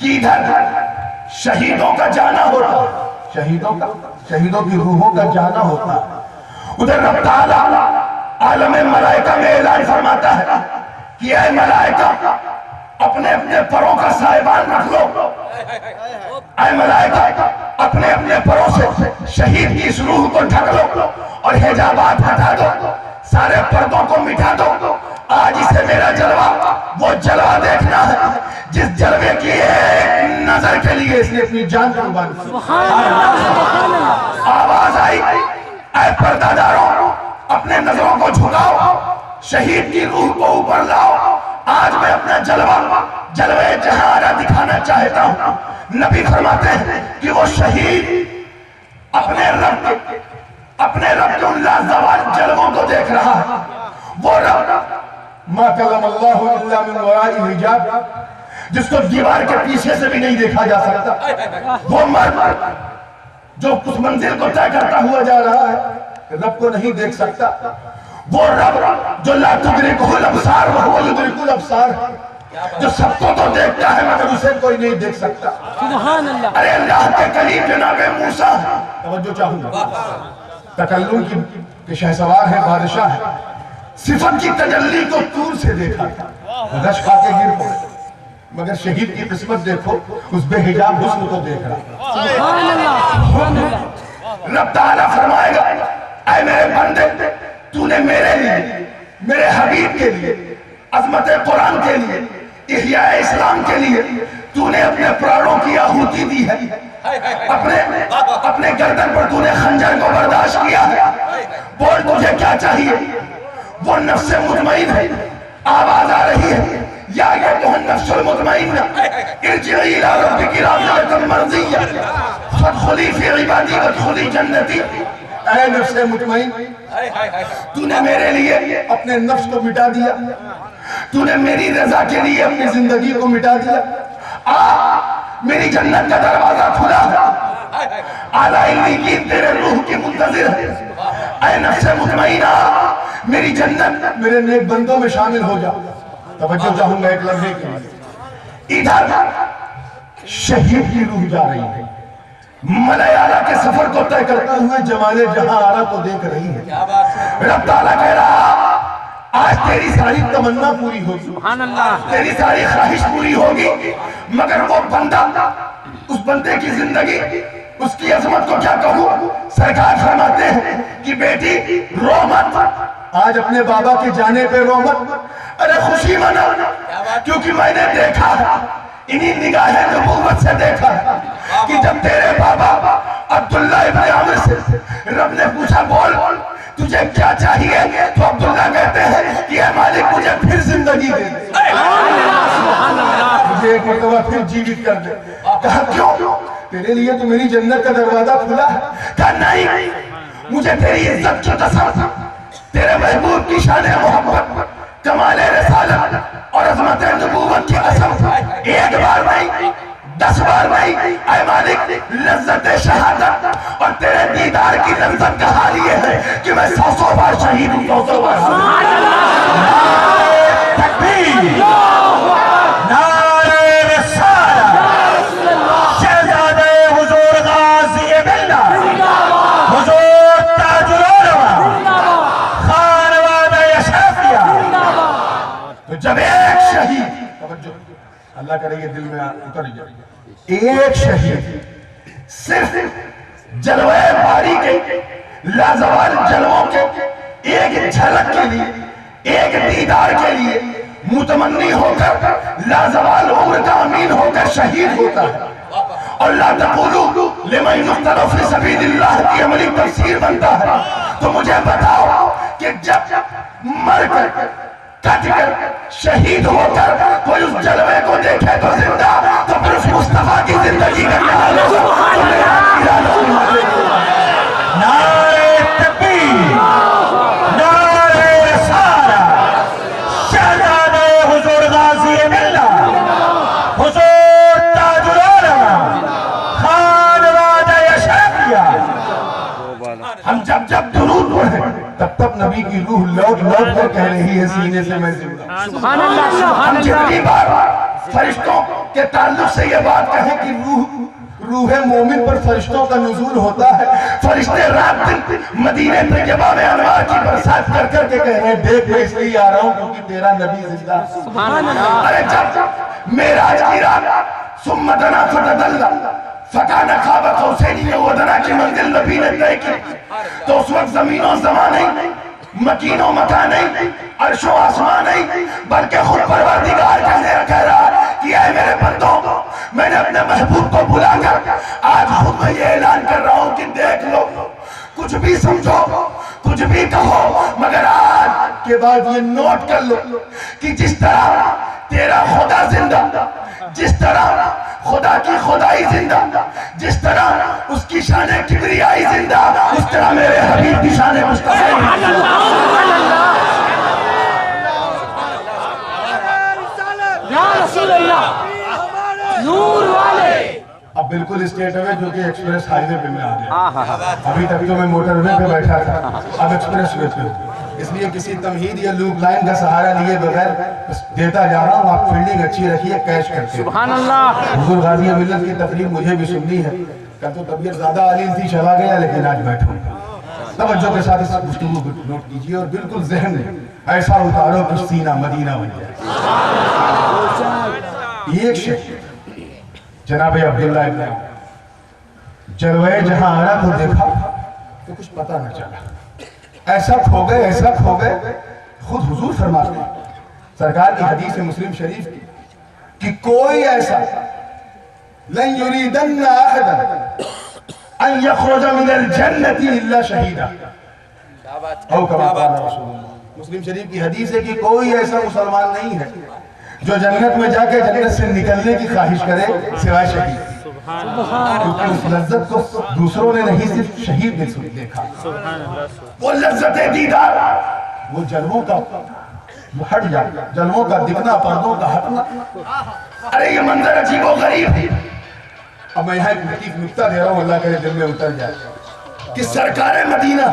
کہ ادھر شہیدوں کا جانا ہوتا، شہیدوں کی روحوں کا جانا ہوتا، ادھر رب تعالیٰ عالم ملائکہ میں اعلان فرماتا ہے کہ اے ملائکہ اپنے اپنے پروں کا سائبان رکھ لو، اے ملائکہ اپنے اپنے پروں سے شہید کی اس روح کو ڈھک لو اور حجابات ہٹا دو، سارے پردوں کو مٹا دو۔ آج اسے میرا جلوہ وہ جلوہ دیکھنا ہے جس جلوے کی ایک نظر کے لیے اس نے اپنی جان قربان کی۔ آواز آئی اے پردہ داروں اپنے نظروں کو جھکاؤ، شہید کی روح کو اوپر لاؤ، آج میں اپنا جلوہ جہارہ دکھانا چاہتا ہوں۔ نبی فرماتے ہیں کہ وہ شہید اپنے رب کے ان لازوال جلووں کو دیکھ رہا ہے۔ وہ رب ما کلم اللہ الا من وراء حجاب، جس کو دیوار کے پیچھے سے بھی نہیں دیکھا جا سکتا، وہ مرد جو اس منزل کو طے کرتا ہوا جا رہا ہے رب کو نہیں دیکھ سکتا، وہ رب جو لا تدرکہ الابصار وہو یدرک الابصار، جو سب کو تو دیکھتا ہے مگر اسے کوئی نہیں دیکھ سکتا۔ سبحان اللہ۔ ارے اللہ کے کلیم جناب موسیٰ، توجہ چاہوں گا، تکلم کی شہسوار ہے، بادشاہ ہے، صفت کی تجلی کو دور سے دیکھا غش کھا کے گر پڑے، مگر شہید کی قسمت دیکھو اس بے حجاب حسن کو دیکھ رہا۔ سبحان اللہ، سبحان اللہ۔ رب تعالیٰ فرمائے گا اے میرے بندے تو نے میرے لیے، میرے حبیب کے لیے، عظمت قرآن کے لیے، احیاء اسلام کے لیے تو نے اپنے پرانوں کی آہوتی دی ہے، اپنے گردن پر تو نے خنجر کو برداشت کیا ہے۔ بول تجھے کیا چاہیے؟ وہ نفس مطمئن ہے، آواز آ رہی ہے یا ایھا النفس المطمئنہ ارجعی الی ربک راضیۃ مرضیہ فادخلی فی عبادی وادخلی جنتی۔ اے نفس مطمئن، تو نے میرے لیے اپنے نفس کو مٹا دیا، تو نے میری رضا کے لیے اپنی زندگی کو مٹا دیا، میری جنت کا دروازہ کھلا ہے، اعلیٰ علیین تیرے روح کی منتظر ہے۔ اے نفس مطمئنہ میری جنت میرے نیک بندوں میں شامل ہو جا۔ توجہ چاہوں گا ایک لمحے کے لیے، ادھر شہید کی روح جا رہی ہے، ملائے اعلیٰ کے سفر کو طے کرتے ہوئے جمال جہاں آرا کو دیکھ رہی ہے۔ رب تعالیٰ کہہ رہا آج تیری ساری تمنا پوری ہوگی، سبحان اللہ۔ تیری ساری خواہش پوری ہوگی، مگر وہ بندہ، اس بندے کی زندگی، اس کی عظمت کو کیا کہوں؟ سرکار فرماتے ہیں کہ بیٹی رو مت، آج اپنے بابا کے جانے پہ رو مت، ارے خوشی منا، کیونکہ میں نے دیکھا انہی نگاہ نبوت سے دیکھا کہ جب تیرے بابا عبداللہ ابن عامر سے رب نے پوچھا بول تجھے کیا چاہیے، تو عبداللہ کہتے ہیں کہ اے مالک مجھے پھر زندگی دے دے، مجھے ایک مرتبہ پھر جیوت کر دے۔ کہا کیوں؟ تیرے لیے تو میری جنت کا دروازہ کھلا ہے۔ کہا نہیں، مجھے تیری عزت کی قسم، تیرے محبوب کی شان محبت، کمال رسالت اور عظمت نبوت کی قسم، ایک بار نہیں 10 بار نہیں، اے مالک لذت شہادت اور تیرے دیدار کی لذت کا حال یہ ہے کہ میں 100 بار شہید ہوں، 100 بار تکبیر، نعرہ رسالت، شہزادہ حضور غازی ملت، حضور تاج العلماء، خانوادہ اشرفیہ۔ تو جب ایک شہید، توجہ اللہ کرے یہ دل میں اتر جائے، ایک شہید صرف جلوہ باری کے لازوال جلووں کے ایک جھلک کے لیے، ایک دیدار کے لیے متمنی ہو کر لازوال عمر کا امین ہو کر شہید ہوتا ہے۔ اور لا تقولوا لمن يقتل في سبيل الله کی عملی تفسیر بنتا ہے۔ تو مجھے بتاؤ کہ جب مر کر کٹ کر شہید ہو کر کوئی اس جلوے کو دیکھے تو زندہ، تو پھر اس مصطفیٰ کی زندگی کا کیا حال ہوگا؟ نعرہ تکبیر، نعرہ رسالت، شہزادہ حضور غازی ملت، حضور تاج العلماء، خانوادہ اشرفیہ۔ ہم جب درود پڑھیں تب نبی کی روح لوٹ کر کہہ رہی ہے سینے سے میں زندہ۔ سبحان اللہ، سبحان ہم اللہ۔ جتنی بار فرشتوں کے تعلق سے یہ بات کہیں کہ روح مومن پر فرشتوں کا نزول ہوتا ہے. فرشتے رات دن مدینے پہ جباب انوار کی برسات کر کر کے کہہ رہے ہیں دیکھ میں اس لیے آ رہا ہوں کیونکہ تیرا نبی زندہ ہے. سبحان اللہ. ارے جب معراج کی رات ثم دنا فتدلى فکان خواب قوسین و ادنیٰ کی منزل نبی نے طے کی تو اس وقت زمین و زمان نہیں, مکین و مکان نہیں, عرش و آسمان نہیں, بلکہ خود پروردگار کہہ رہا کہ اے میرے بندوں, میں نے اپنے محبوب کو بلا کر آج خود میں یہ اعلان کر رہا ہوں کہ دیکھ لو, کچھ بھی سمجھو, کچھ بھی کہو, مگر آج کے بعد یہ نوٹ کر لو کہ جس طرح تیرا خدا زندہ, جس طرح خدا کی خدائی زندہ, جس طرح اس کی شان کبریائی زندہ, اس طرح میرے حبیب کی شان مصطفی. یا رسول اللہ, نور والے. اب بالکل اسٹیٹ ہوئے جو کہ ایکسپریس ہائی وے پہ میں آ گیا. ابھی تک تو میں موٹر وے پہ بیٹھا تھا, اب ایکسپریس وے پہ. اس لیے کسی تمہید یا لوپ لائن کا سہارا لیے بغیر دیتا جا رہا ہوں. آپ فیلڈنگ اچھی رکھیے, کیش کرتے. سبحان اللہ. حضور غازی ملت کی تقریر مجھے بھی سننی ہے. کل تو طبیعت زیادہ علیل تھی, چلا گیا, لیکن آج بیٹھوں. توجہ کے ساتھ اس گفتگو کو نوٹ کیجیے اور بالکل ذہن میں ایسا اتارو کہ سینہ مدینہ بن جائے. ایک شخص جناب عبداللہ ابن جلوے جہاں آنا تو دیکھا تو کچھ پتہ نہ چلا. ایسا کھو گئے, ایسا کھو گئے. خود حضور فرماتے ہیں سرکار کی حدیث مسلم شریف کی کہ کوئی ایسا لن یریدن احدا ان یخرج من الجنت الا شہیدا او کما قال رسول اللہ. مسلم شریف کی حدیث ہے کہ کوئی ایسا مسلمان نہیں ہے جو جنت میں جا کے جنت سے نکلنے کی خواہش کرے سوائے شہید. کیونکہ اس لذت کو دوسروں نے نہیں, صرف شہید نے دیکھا. وہ لذت دیدار, وہ جلووں کا ہٹ جائے, جلووں کا دکھنا, پردوں کا ہٹنا. ارے یہ منظر عجیب و غریب ہے. اب میں یہاں ایک لطیف نکتہ دے رہا ہوں, اللہ کرے دل میں اتر جائے کہ سرکار مدینہ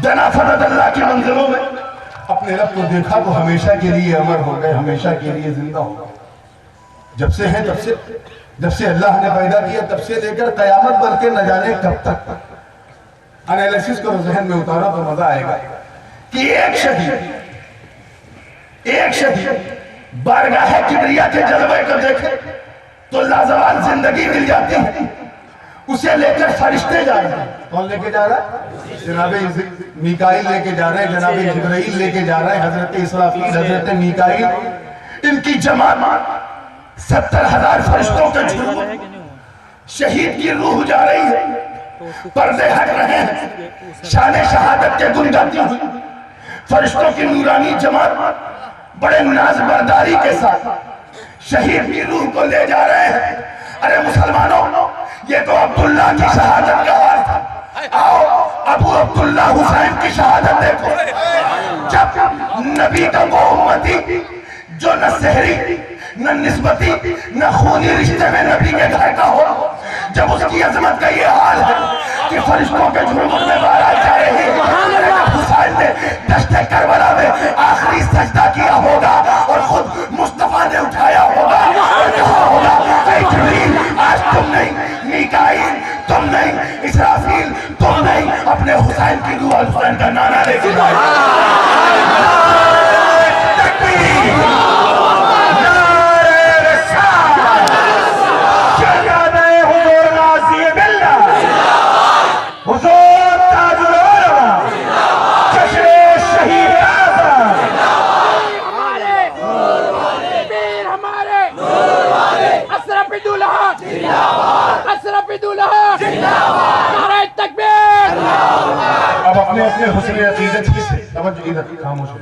دنا فتد اللہ کی منزلوں میں اپنے رب کو دیکھا تو ہمیشہ کے لیے امر ہو گئے, ہمیشہ کے لیے زندہ ہو گئے. جب سے ہیں جب سے اللہ نے پیدا کیا تب سے لے کر قیامت بلکہ نہ جانے کب تک. انالیسس کرو, ذہن میں اتارا تو مزہ آئے گا کہ ایک شہید بارگاہ کبریا کے جلوے کو دیکھے تو لازوال زندگی مل جاتی ہے. اسے لے کر فرشتے جا رہے ہیں. کون لے کے جا رہا ہے؟ جناب میکائیل لے کے جا رہے ہیں, جناب جبرائیل لے کے جا رہے ہیں, حضرت اسرافیل, حضرت میکائیل, ان کی جماعت 70,000 فرشتوں کے جھرمٹ. شہید کی روح جا رہی ہے, پردے ہٹ رہے ہیں, شان شہادت کے گن گاتی ہوئی فرشتوں کی نورانی جماعت بڑے ناز برداری کے ساتھ شہید کی روح کو لے جا رہے ہیں. ارے مسلمانوں, یہ تو عبداللہ کی شہادت کا حال تھا. آؤ ابو عبداللہ حسین کی شہادت دیکھو. جب نبی کا وہ امتی جو نہ سحری, نہ نسبتی, نہ خونی رشتے میں نبی کے گھر کا ہو, جب اس کی عظمت کا یہ حال ہے کہ فرشتوں کے جھرمٹ میں بارات جا رہی ہے. حسین نے دشت کربلا میں آخری سجدہ کیا ہوگا اور خود مصطفیٰ نے اٹھایا ہوگا اور کہا ہوگا اے جبریل, آج تم نہیں, میکائیل تم نہیں, اسرافیل تم نہیں, اپنے حسین کی روح حسین کا نعرہ لے کے جائے. اب اپنے حسن عقیدت ہی سے, توجہ ادھر خاموش ہو,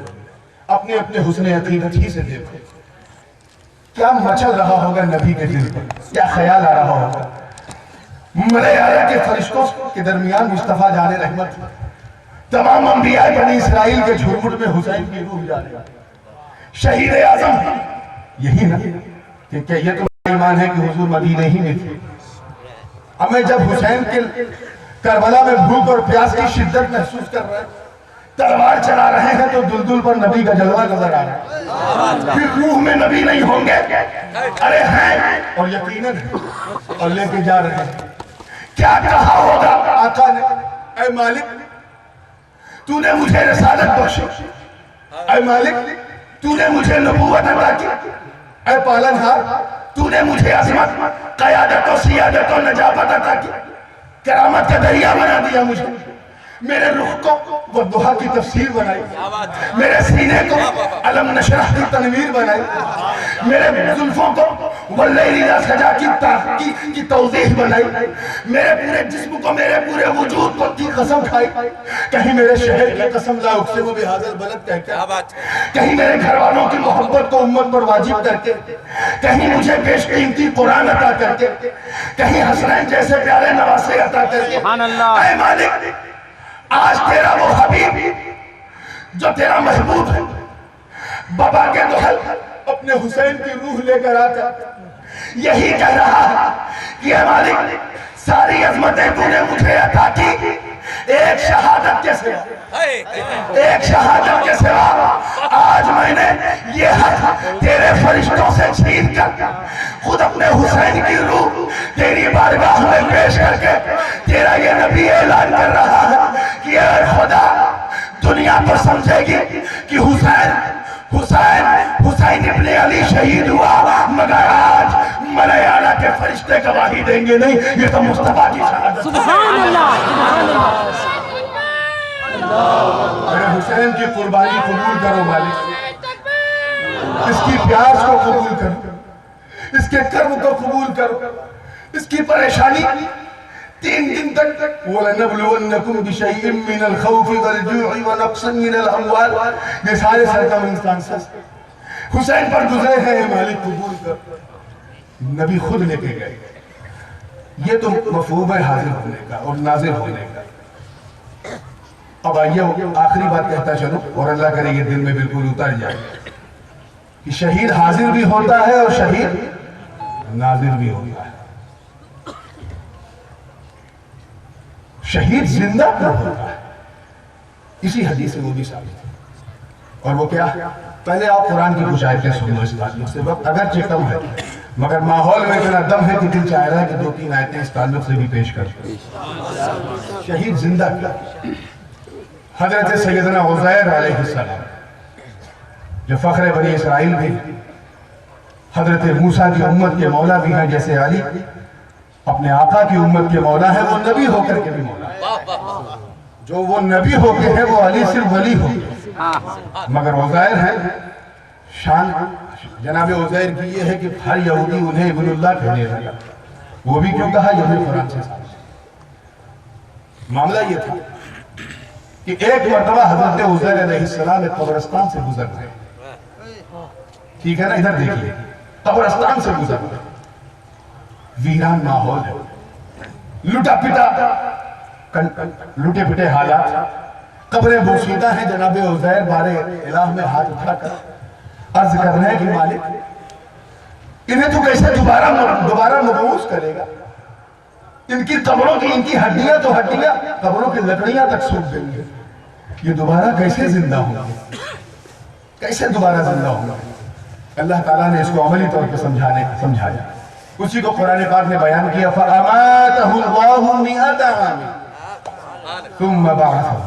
اپنے حسن عقیدت ہی سے دیکھو کیا مچل رہا ہوگا نبی کے دل پر, کیا خیال آ رہا ہوگا. ملے آیا کہ فرشتوں کے درمیان مصطفیٰ جان رحمت, تمام انبیاء بنی اسرائیل کے جھرمٹ میں حسین کی روح جا رہی ہے. شہید اعظم یہی نا کہ یہ تو ایمان ہے کہ حضور مدینے ہی میں تھے. اب میں جب حسین کے کربلا میں بھوک اور پیاس کی شدت محسوس کر رہا ہے, تلوار چلا رہے ہیں تو دلدل پر نبی کا جلوہ نظر آ رہا ہے، پھر روح میں نبی نہیں ہوں گے، ارے ہیں اور یقیناً اور لے کے جا رہے ہیں۔ کیا کہا ہوگا آقا نے، اے مالک تو نے مجھے رسالت بخشی، اے مالک تو نے مجھے نبوت عطا کی، اے پالنہار تو نے مجھے عظمت، قیادت و سیادت و نجابت عطا کی، کرامت کا دریا بنا دیا مجھے، میرے رخ کو والضحیٰ کی تفسیر بنائی، میرے سینے کو علم نشرح کی تنویر بنائی، میرے زلفوں کو واللیل اذا سجا کی توضیح بنائی، میرے پورے جسم کو، میرے پورے وجود کو کی قسم کھائی، کہیں میرے شہر کی قسم لا اقسم بہذا البلد کہہ کے، کہیں میرے گھر والوں کی محبت کو امت پر واجب کر کے، کہیں مجھے پیش قیمتی قرآن عطا کر کے، کہیں حسنین جیسے پیارے نواسے عطا کر کے، اے مالک آج تیرا وہ حبیب جو تیرا محبوب ہے بابا کے دہل اپنے حسین کی روح لے کر آتا یہی کہہ رہا ہے کہ اے مالک ساری عظمتیں تو نے مجھے عطا کی، ایک شہادت کے سوا، ایک شہادت کے سوا آج میں نے یہ حق تیرے فرشتوں سے چھین کر خود اپنے حسین کی روح تیری بارگاہ میں پیش کر کے تیرا یہ نبی اعلان کر رہا ہے کہ اے خدا دنیا تو سمجھے گی کہ حسین ابن علی شہید ہوا، مگر آج ملائے اعلیٰ کے فرشتے گواہی دیں گے نہیں، یہ تو مصطفیٰ کی شہادت۔ سبحان اللہ، سبحان اللہ۔ میرے حسین کی قربانی قبول کرو مالک، اس کی پیاس کو قبول کرو، اس کے کرم کو قبول کرو، اس کی پریشانی 3 دن تک وَلَنَبْلُوَنَّكُمْ بِشَيْءٍ مِّنَ الْخَوْفِ وَالْجُوعِ وَنَقْصٍ مِّنَ الْأَمْوَالِ، یہ سارے سرکمسٹانسز حسین پر گزرے ہیں، مالک قبول کر۔ نبی خود لے کے گئے، یہ تو مفہوم ہے حاضر ہونے کا اور ناظر ہونے کا۔ اب آئیے آخری بات کہتا چلو اور اللہ کرے یہ دل میں بالکل اتر جائے کہ شہید حاضر بھی ہوتا ہے اور شہید ناظر بھی ہوتا ہے۔ شہید زندہ کیوں ہوتا ہے؟ اسی حدیث میں وہ بھی ثابت ہے، اور وہ کیا؟ پہلے آپ قرآن کی کچھ آیتیں سنو اس تعلق سے، وقت اگرچہ کم ہے مگر ماحول میں اتنا دم ہے کہ دل چاہ رہا ہے کہ 2-3 آیتیں اس تعلق سے بھی پیش کر۔ شہید زندہ کیا؟ حضرت سیدنا عزیر علیہ السلام جو فخر بنی اسرائیل بھی، حضرت موسیٰ کی امت کے مولا بھی ہیں، جیسے علی اپنے آقا کی امت کے مولا ہے، وہ نبی ہو کر کے بھی مولا ہے۔ جو وہ نبی ہو کے ہے وہ علی صرف ولی ہو کے، مگر عزیر ہے شان جناب عزیر کی یہ ہے کہ ہر یہودی انہیں ابن اللہ کہنے لگا۔ وہ بھی کیوں کہا؟ یہ بھی قرآن سے ثابت ہے۔ معاملہ یہ تھا کہ ایک مرتبہ حضرت عزیر علیہ السلام ایک قبرستان سے گزر رہے، ٹھیک ہے نا، ادھر دیکھیے، قبرستان سے گزر رہے، ویران ماحول ہے، لٹے پٹے حالات، قبریں بوسیدہ ہیں۔ جناب عزیر بارے الہ میں ہاتھ اٹھا کر عرض کر رہے ہیں کہ مالک انہیں تو کیسے دوبارہ مبعوث کرے گا؟ ان کی قبروں کی، ان کی ہڈیاں تو ہڈیاں، قبروں کی لکڑیاں تک سوکھ دیں گے، یہ دوبارہ کیسے زندہ ہوں گے؟ کیسے دوبارہ زندہ ہوں گے؟ اللہ تعالیٰ نے اس کو عملی طور پہ سمجھایا، اسی کو قرآن پاک نے بیان کیا، فَأَمَاتَهُ اللَّهُ مِئَةَ عَامٍ ثُمَّ بَعَثَهُ۔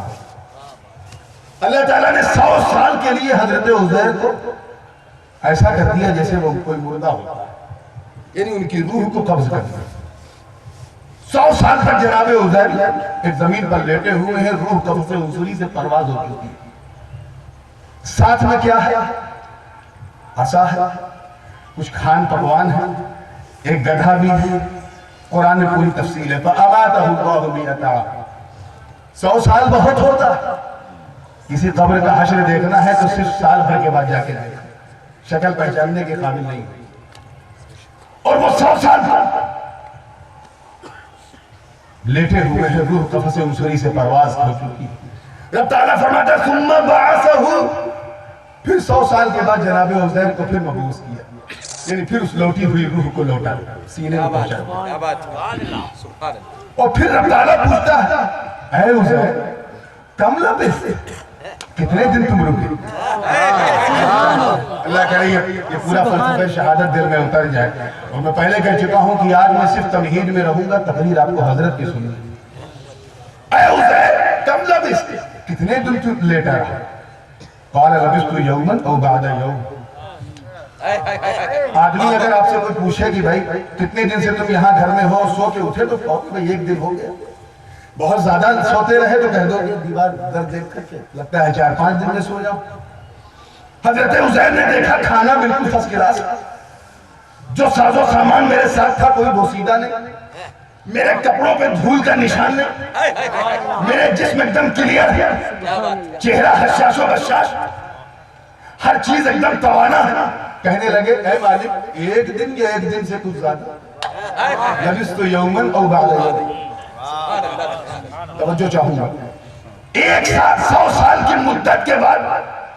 اللہ تعالیٰ نے 100 سال کے لیے حضرت عزیر کو ایسا کر دیا جیسے وہ کوئی مردہ ہوتا ہے، یعنی ان کی روح کو قبض کر دیا۔ 100 سال تک جناب عزیر ایک زمین پر لیٹے ہوئے ہیں، روح قبض سے حضوری سے پرواز ہو چکی ہے۔ ساتھ میں کیا ہے؟ عصا ہے، کچھ کھان پکوان ہے، ایک گدھا بھی ہے، قرآن میں پوری تفصیل ہے۔ فَأَمَاتَهُ اللَّهُ مِئَةَ عَامٍ۔ 100 سال بہت ہوتا ہے، کسی قبر کا حشر دیکھنا ہے تو صرف سال بھر کے بعد جا کے دیکھنا، شکل پہچاننے کے قابل نہیں ہوئی۔ اور وہ 100 سال لیٹے ہوئے ہیں، روح قفص انصری سے پرواز ہو چکی ہے۔ رب تعالیٰ فرماتا ہے ثُمَّ بَعَثَهُ، پھر 100 سال کے بعد جناب عزیر کو پھر مبعوث کیا، یعنی پھر اس لوٹی ہوئی روح کو لوٹا سینے میں پہنچا۔ اور پھر رب تعالیٰ پوچھتا ہے اے عزیر کم لبثت، کتنے دن تم رکے؟ اللہ کرے یہ پورا فلسفہ شہادت دل میں اتر جائے. اور میں پہلے کہہ چکا ہوں کہ آج میں صرف تمہید میں رہوں گا, تقریر آپ کو حضرت کی سنی. اے عزیر کم لبثت, کتنے دن تم لیٹا رہا؟ قال لبثت یوما او بعد یوم. آدمی اگر آپ سے کوئی پوچھے کہ بھائی کتنے دن سے تم یہاں گھر میں ہو اور سو کے اٹھے تو کہو کہ بھائی ایک دن ہو گیا. بہت زیادہ سوتے رہے تو کہہ دو کہ دیوار در دیکھ کر کے لگتا ہے 4-5 دن میں سو جاؤ. حضرت عزیر نے دیکھا کھانا بالکل فرسٹ کلاس, جو ساز و سامان میرے ساتھ تھا کوئی بوسیدہ نہیں, میرے کپڑوں پہ دھول کا نشان نہیں, میرے جسم ایک دم کلیئر ہے, چہرہ حشاش و بشاش, ہر چیز ایک دم توانا ہے. کہنے لگے اے مالک ایک دن یا ایک دن سے کچھ زیادہ؟ لبثت یوما او بعد یوم. توجہ چاہوں گا, 100 سال کی مدت کے بعد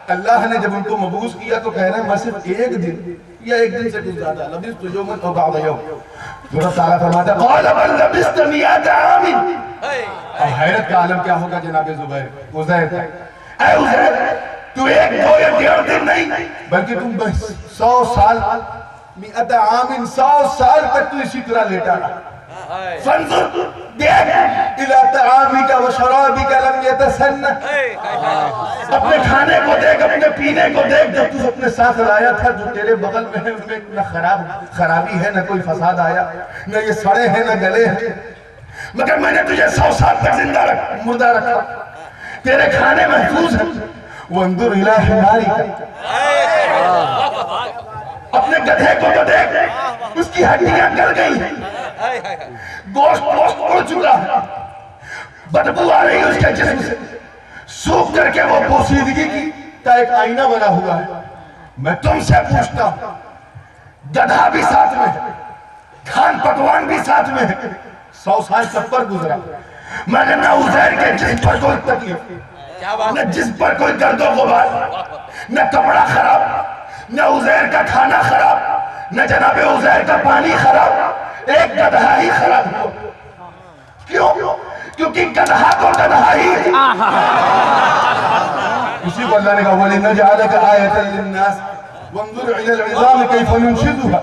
اللہ نے جب ان کو مبعوث کیا تو کہہ رہے ہیں میں صرف ایک دن یا ایک دن سے کچھ زیادہ, لبثت یوما او بعد یوم. حضرت تعالیٰ فرماتا ہے قال بل لبثت 100 عام. اور حیرت کا عالم کیا ہوگا جناب زبیر عزیر, اے عزیر تو 1 2 یا 1.5 دن نہیں بلکہ تم 100 سال 100 عام 100 سال تک تو اسی طرح لیٹا رہا. فانظر دیکھ الى طعامک و شرابک لم یتسنہ, اپنے کھانے کو دیکھ, اپنے پینے کو دیکھ. جب تو اپنے ساتھ لایا تھا جو تیرے بغل میں ہے ان میں نہ خرابی ہے, نہ کوئی فساد آیا, نہ یہ سڑے ہیں نہ گلے ہیں, مگر میں نے تجھے 100 سال تک زندہ رکھا, مردہ رکھا. تیرے کھانے محفوظ ہیں. وانظر الى حمارک, اپنے گدھے کو تو دیکھ, اس کی ہڈیاں گل گئی ہیں, گوشت اڑ چکا ہے, بدبو آ رہی ہے اس کے جسم سے, سوکھ کر کے وہ پوسیدگی کا ایک آئینہ بنا ہوا ہے. میں تم سے پوچھتا ہوں, گدھا بھی ساتھ میں ہے, کھان پکوان بھی ساتھ میں ہے, 100 سال سب پر گزرا, مگر نہ عزیر کے جسم پر کوئی تکلیف, نہ جسم پر کوئی درد و غبار, نہ کپڑا خراب, نہ عزیر کا کھانا خراب, نہ جناب عزیر کا پانی خراب, ایک گدھا ہی خراب ہو. کیوں؟ کیونکہ گدھا تو گدھا ہی ہے. اسی کو اللہ نے کہا وَلِنَجْعَلَكَ آیَةً لِلنَّاسِ وَانظُرْ إِلَى الْعِظَامِ كَيْفَ نُنْشِزُهَا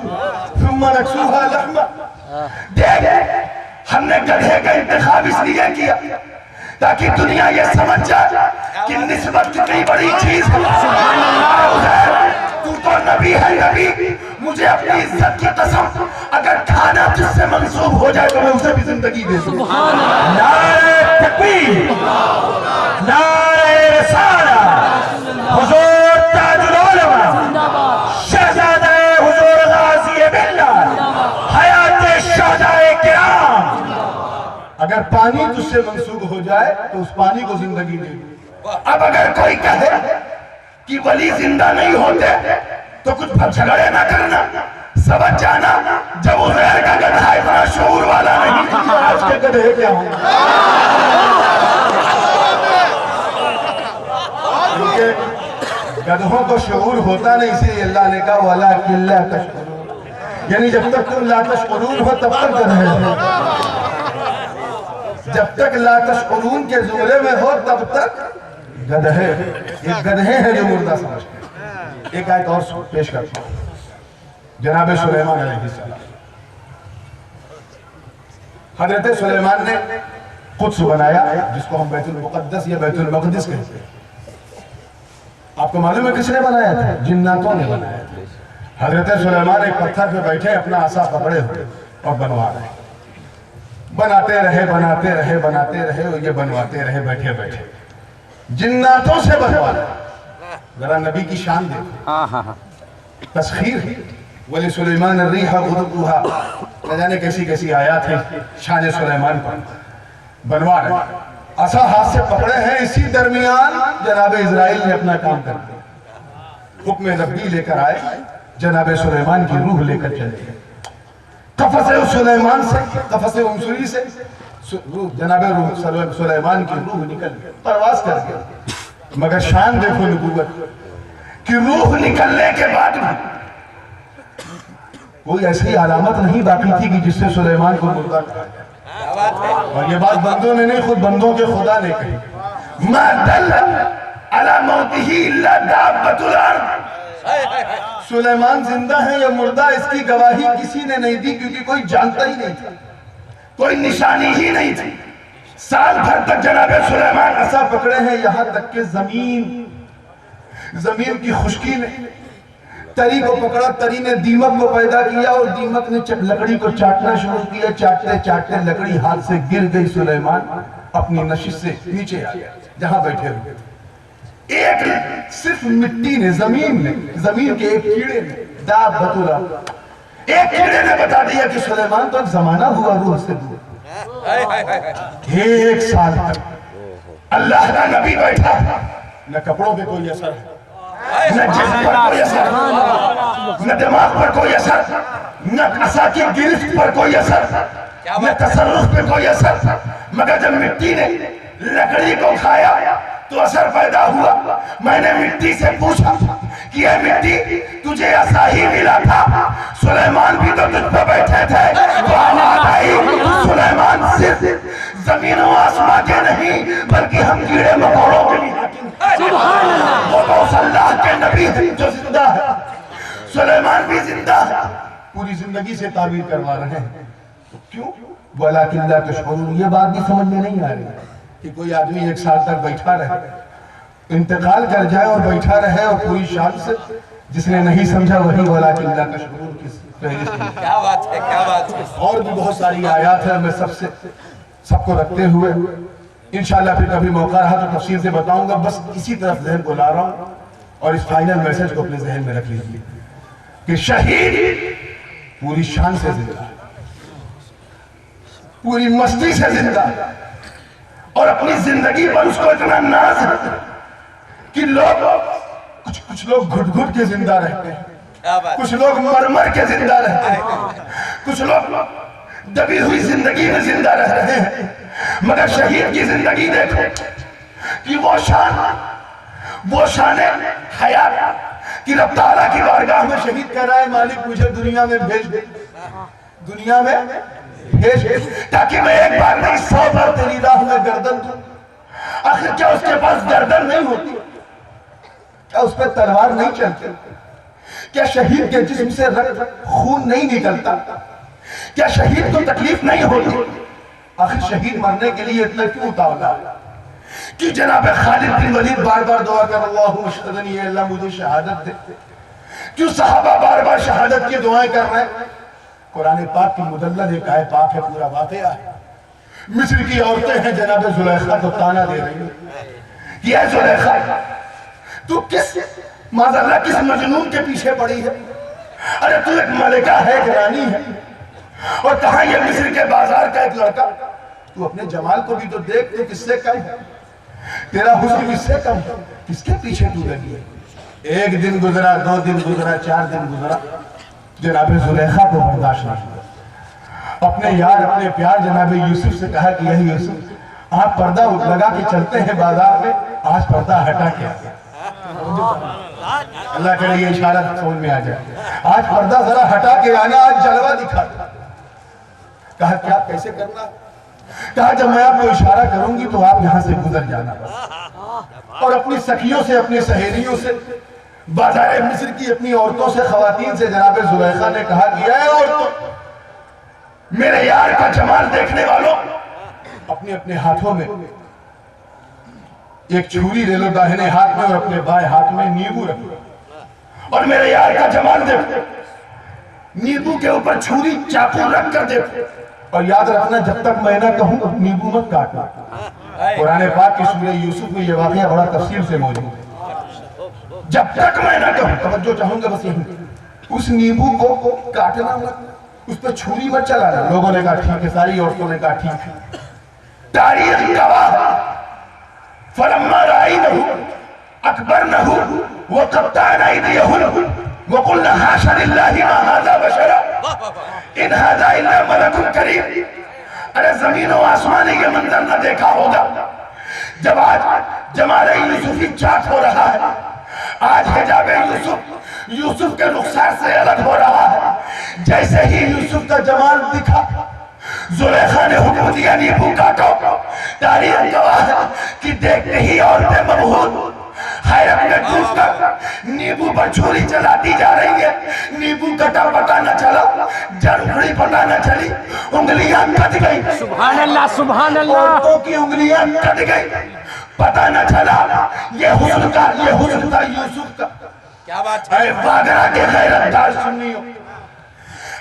ثُمَّ نَكْسُوهَا لَحْمًا. دیکھ ہم نے گدھے کا انتخاب اس لیے کیا تاکہ دنیا یہ سمجھ جائے کہ نسبت کتنی بڑی چیز ہے. تو تو نبی ہے نبی, مجھے اپنی عزت کی قسم اگر کھانا جس سے منسوب ہو جائے تو میں اسے بھی زندگی دے دوں. نعرہ تکبیر, نعرہ رسالہ, حضور تاج العلماء, شہزادہ حضور غازی باللہ, حیات شہداء کرام. اگر پانی تجھ سے منسوب ہو جائے تو اس پانی کو زندگی دے دوں. اب اگر کوئی کہے کہ ولی زندہ نہیں ہوتے تو کچھ جھگڑے نہ کرنا, سمجھ جانا جب عزیر کا گدھا اتنا شعور والا نہیں, آج کے گدھے کیا ہوں. کیونکہ گدھوں کو شعور ہوتا نہیں, اسی لیے اللہ نے کہا وَلَكِنْ لَا تَشْعُرُونَ, یعنی جب تک تم لا تشعرون ہو تب تک گدھے ہو, جب تک لا تشعرون کے زمرے میں ہو تب تک گدھے. ایک گدھے ہیں جو مردہ سمجھتے ہیں. ایک آیت اور پیش کرتا ہوں, جناب سلیمان علیہ السلام. حضرت سلیمان نے قدس بنایا جس کو ہم بیت المقدس یا بیت المقدس کہتے ہیں. آپ کو معلوم ہے کس نے بنایا تھا؟ جناتوں نے بنایا تھا. حضرت سلیمان ایک پتھر پہ بیٹھے اپنا عصا پکڑے ہوئے اور بنوا رہے, بناتے رہے بناتے رہے بناتے رہے اور یہ بنواتے رہے بیٹھے بیٹھے, جناتوں سے بنوا رہے. ذرا نبی کی شان دیکھو, تسخیر ہے. وَلِسُلَيْمَانَ الرِّيحَ غُدُوُّهَا, نہ جانے کیسی کیسی آیات ہیں شان سلیمان پر. بنوا رہے, عصا ہاتھ سے پکڑے ہیں, اسی درمیان جناب اسرائیل نے اپنا کام کر دیا. حکم ربی لے کر آئے, جناب سلیمان کی روح لے کر چلے گئے. قفص سلیمان سے, قفص عنصری سے جناب سلیمان کی روح نکل گئی, پرواز کر گیا. مگر شان دیکھو نبوت کی, روح نکلنے کے بعد بھی کوئی ایسی علامت نہیں باقی تھی کہ جس سے سلیمان کو مردہ کہا جائے. اور یہ بات بندوں نے نہیں, خود بندوں کے خدا نے کہی. ما دل علی موتہ الا دابۃ الارض. سلیمان زندہ ہے یا مردہ اس کی گواہی کسی نے نہیں دی کیونکہ کوئی جانتا ہی نہیں تھا, کوئی نشانی ہی نہیں تھی. سال بھر تک جناب سلیمان عصا پکڑے ہیں, یہاں تک کہ زمین کی خشکی نے تری کو پکڑا, تری نے دیمک کو پیدا کیا اور دیمک نے لکڑی کو چاٹنا شروع کیا. چاٹتے چاٹتے لکڑی ہاتھ سے گر گئی. سلیمان اپنی نشست سے نیچے آ گیا جہاں بیٹھے ہوئے. ایک صرف مٹی نے, زمین کے ایک کیڑے نے, دابۃ الارض, ایک کیڑے نے بتا دیا کہ سلیمان تو ایک زمانہ ہوا روح سے دور. 1 سال تک اللہ کا نبی بیٹھا, نہ کپڑوں پہ کوئی اثر ہے, نہ جسم پر کوئی اثر, نہ دماغ پر کوئی اثر, نہ عصا کی گرفت پر کوئی اثر, نہ تصرف پہ کوئی اثر. مگر جب مٹی نے لکڑی کو کھایا تو اثر پیدا ہوا. میں نے مٹی سے پوچھا کہ اے مٹی تجھے عصا ہی ملا تھا, سلیمان بھی تو تجھ پہ بیٹھے تھے, تو آواز آئی سلیمان صرف زمین و آسمان کے نہیں بلکہ ہم کیڑے مکوڑوں کے بھی حاکم ہیں. وہ تو اس اللہ کے نبی ہیں جو زندہ ہے. سلیمان بھی زندہ ہے, پوری زندگی سے تعبیر کروا رہے ہیں. کیوں؟ وَلَكِنْ لَا تَشْعُرُونَ. یہ بات بھی سمجھ میں نہیں آ رہی کہ کوئی آدمی 1 سال تک بیٹھا رہے, انتقال کر جائے اور بیٹھا رہے اور پوری شان سے. جس نے نہیں سمجھا وہی وَلَكِنْ لَا تَشْعُرُونَ کی فہرست ہے. کیا بات ہے, کیا بات ہے. اور بھی بہت ساری آیات ہیں, میں سب کو رکھتے ہوئے انشاءاللہ پھر کبھی موقع رہا تو تفصیل سے بتاؤں گا. بس اسی طرف ذہن کو لا رہا ہوں اور اس فائنل میسج کو اپنے ذہن میں رکھ لیجیے کہ شہید پوری شان سے زندہ ہے, پوری مستی سے زندہ ہے, اور اپنی زندگی پر اس کو اتنا ناز ہے کہ کچھ لوگ گھٹ گھٹ کے زندہ رہتے ہیں, کچھ لوگ مر مر کے زندہ رہتے ہیں, کچھ لوگ دبی ہوئی زندگی میں زندہ رہ رہے ہیں. مگر شہید کی زندگی دیکھو کہ وہ شان حیات کہ رب تعالیٰ کی بارگاہ میں شہید کہہ رہا ہے مالک مجھے دنیا میں بھیج دے, دنیا میں بھیج دے تاکہ میں ایک بار نہیں 100 بار تیری راہ میں گردن دوں. آخر کیا اس کے پاس گردن نہیں ہوتی؟ کیا اس پہ تلوار نہیں چلتی؟ کیا شہید کے جسم سے خون نہیں نکلتا؟ کیا شہید کو تکلیف نہیں ہوتی؟ آخر شہید مرنے کے لیے اتنا کیوں اتاولا کہ جناب خالد بن ولید بار بار دعا کر اللہم اشہدنی, اے اللہ مجھے شہادت دے. کیوں صحابہ بار بار شہادت کی دعائیں کر رہے ہیں؟ قرآن پاک کی مدلل ایک آیت پاک ہے, پورا واقعہ ہے. مصر کی عورتیں ہیں جناب زلیخا کو تانا دے رہی ہیں کہ اے زلیخا تو معذاللہ کس مجنون کے پیچھے پڑی ہے؟ ارے تو ایک ملکہ ہے, ایک رانی ہے, اور کہاں یہ مصر کے بازار کا ایک لڑکا. تو اپنے جمال کو بھی تو دیکھ, تو کس سے کم ہے, تیرا حسن کس سے کم ہے, کس کے پیچھے تو لگی ہے؟ 1 دن گزرا, 2 دن گزرا, 4 دن گزرا, جناب زلیخا کو برداشت نہیں ہوا. اپنے یار اپنے پیار جناب یوسف سے کہا کہ یہی یوسف آپ پردہ لگا کے چلتے ہیں بازار میں, آج پردہ ہٹا کے آئے. اللہ کرے یہ اشارہ سمجھ میں آ جائے. آج پردہ ذرا ہٹا کے آنا, آج جلوہ دکھا. کہا کیا کیسے کرنا؟ کہا جب میں آپ کو اشارہ کروں گی تو آپ یہاں سے گزر جانا. اور اپنی سکھیوں سے, اپنی سہیلیوں سے, بازار مصر کی اپنی عورتوں سے, خواتین سے جناب زلیخا نے کہا کہ اے عورتوں, میرے یار کا جمال دیکھنے والوں, اپنے اپنے ہاتھوں میں ایک چھری لے لو داہنے ہاتھ میں, اور اپنے بائیں ہاتھ میں نیبو رکھو, اور میرے یار کا جمال دیکھو. نیبو کے اوپر چھری چاقو رکھ کر دیکھو, اور یاد رکھنا جب تک میں نہ کہوں نیبو مت کاٹنا. قرآن پاک کی سورہ یوسف میں یہ واقعہ بڑا تفصیل سے موجود ہے. جب تک میں نہ کہوں, توجہ چاہوں گا بس یہی, اس نیبو کو کاٹنا مت, اس پہ چھری مت چلانا. لوگوں نے کہا ٹھیک ہے, ساری عورتوں نے کہا ٹھیک ہے. تاریخ گواہ فلما رأينه أكبرنه وقطعن أيديهن وقلنا حاش لله ما هذا بشرا إن هذا إلا ملك كريم. ارے زمین و آسمان نے یہ منظر نہ دیکھا ہوگا جب آج جمال یوسفی چاٹ ہو رہا ہے, آج حجاب یوسف کے رخسار سے الگ ہو رہا ہے. جیسے ہی یوسف کا جمال دکھا, زلیخا نے حکم دیا نیبو کاٹو. تاریخ گواہ ہے کہ دیکھتے ہی عورتیں مبہوت, حیرت میں ڈوب کر نیبو پر چھری چلاتی جا رہی ہے. نیبو کٹا پتا نہ چلا, جڑی پتا نہ چلی, انگلیاں کٹ گئی. سبحان اللہ سبحان اللہ. عورتوں کی انگلیاں کٹ گئی, پتا نہ چلا یہ حسن تھا یوسف کا. کیا بات ہے. اے وادرہ کے غیرتدار سنیوں,